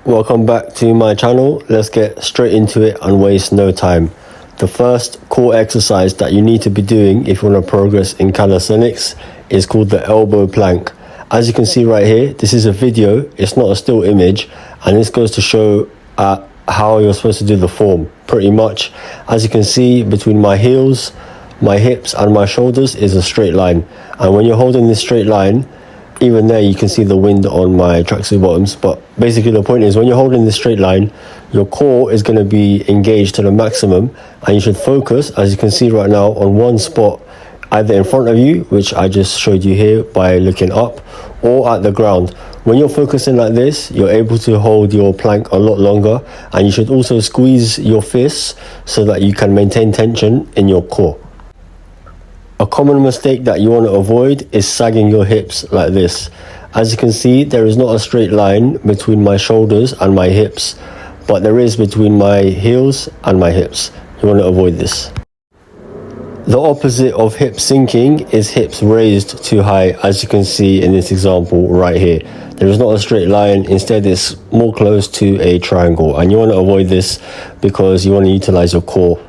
Welcome back to my channel. Let's get straight into it and waste no time. The first core exercise that you need to be doing if you want to progress in calisthenics is called the elbow plank. As you can see right here, this is a video, it's not a still image, and this goes to show how you're supposed to do the form. Pretty much, as you can see, between my heels, my hips and my shoulders is a straight line, and when you're holding this straight line, even there you can see the wind on my tracksuit bottoms, but basically the point is when you're holding this straight line, your core is going to be engaged to the maximum, and you should focus, as you can see right now, on one spot, either in front of you, which I just showed you here by looking up, or at the ground. When you're focusing like this, you're able to hold your plank a lot longer, and you should also squeeze your fists so that you can maintain tension in your core. A common mistake that you want to avoid is sagging your hips like this. As you can see, there is not a straight line between my shoulders and my hips, but there is between my heels and my hips. You want to avoid this. The opposite of hip sinking is hips raised too high, as you can see in this example right here. There is not a straight line, instead it's more close to a triangle, and you want to avoid this because you want to utilize your core.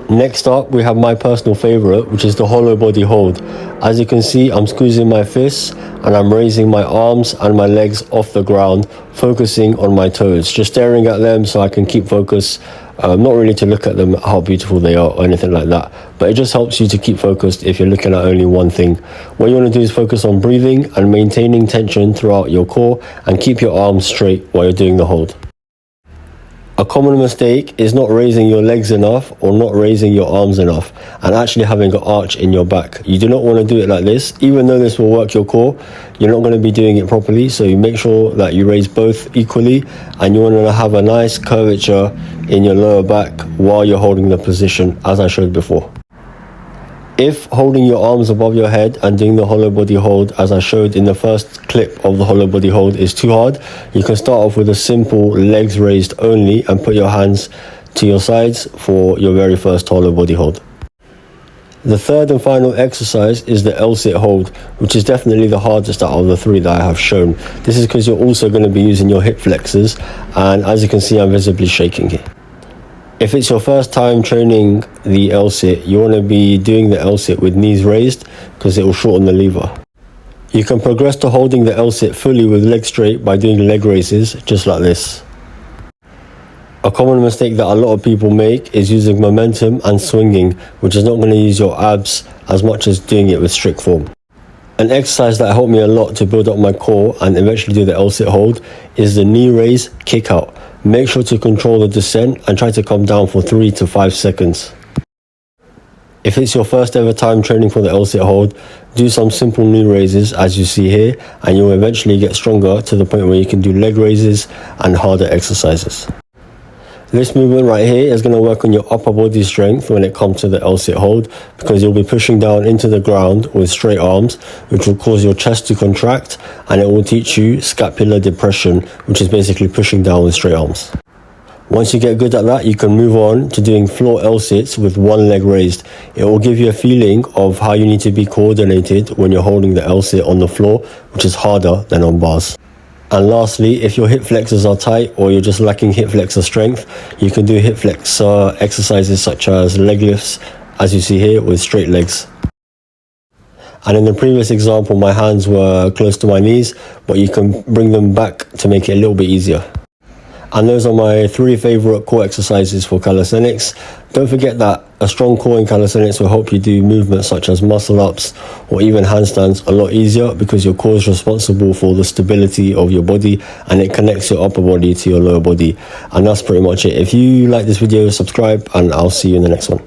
Next up, we have my personal favorite, which is the hollow body hold. As you can see, I'm squeezing my fists and I'm raising my arms and my legs off the ground, focusing on my toes, just staring at them so I can keep focus, not really to look at them, how beautiful they are or anything like that, but it just helps you to keep focused if you're looking at only one thing. What you want to do is focus on breathing and maintaining tension throughout your core, and keep your arms straight while you're doing the hold. A common mistake is not raising your legs enough or not raising your arms enough and actually having an arch in your back. You do not want to do it like this. Even though this will work your core, you're not going to be doing it properly, so you make sure that you raise both equally, and you want to have a nice curvature in your lower back while you're holding the position, as I showed before. If holding your arms above your head and doing the hollow body hold, as I showed in the first clip of the hollow body hold, is too hard, you can start off with a simple legs raised only and put your hands to your sides for your very first hollow body hold. The third and final exercise is the LSIT Hold, which is definitely the hardest out of the three that I have shown. This is because you're also going to be using your hip flexors, and as you can see, I'm visibly shaking here. If it's your first time training the LSIT, you want to be doing the LSIT with knees raised because it will shorten the lever. You can progress to holding the LSIT fully with legs straight by doing leg raises, just like this. A common mistake that a lot of people make is using momentum and swinging, which is not going to use your abs as much as doing it with strict form. An exercise that helped me a lot to build up my core and eventually do the LSIT hold is the knee raise kick out. Make sure to control the descent and try to come down for 3 to 5 seconds. If it's your first ever time training for the LSIT hold, do some simple knee raises as you see here, and you'll eventually get stronger to the point where you can do leg raises and harder exercises. This movement right here is going to work on your upper body strength when it comes to the LSIT hold, because you'll be pushing down into the ground with straight arms, which will cause your chest to contract, and it will teach you scapular depression, which is basically pushing down with straight arms. Once you get good at that, you can move on to doing floor LSITs with one leg raised. It will give you a feeling of how you need to be coordinated when you're holding the LSIT on the floor, which is harder than on bars. And lastly, if your hip flexors are tight or you're just lacking hip flexor strength, you can do hip flexor exercises such as leg lifts, as you see here, with straight legs. And in the previous example, my hands were close to my knees, but you can bring them back to make it a little bit easier. And those are my 3 favorite core exercises for calisthenics. Don't forget that a strong core in calisthenics will help you do movements such as muscle ups or even handstands a lot easier, because your core is responsible for the stability of your body and it connects your upper body to your lower body. And that's pretty much it. If you like this video, subscribe, and I'll see you in the next one.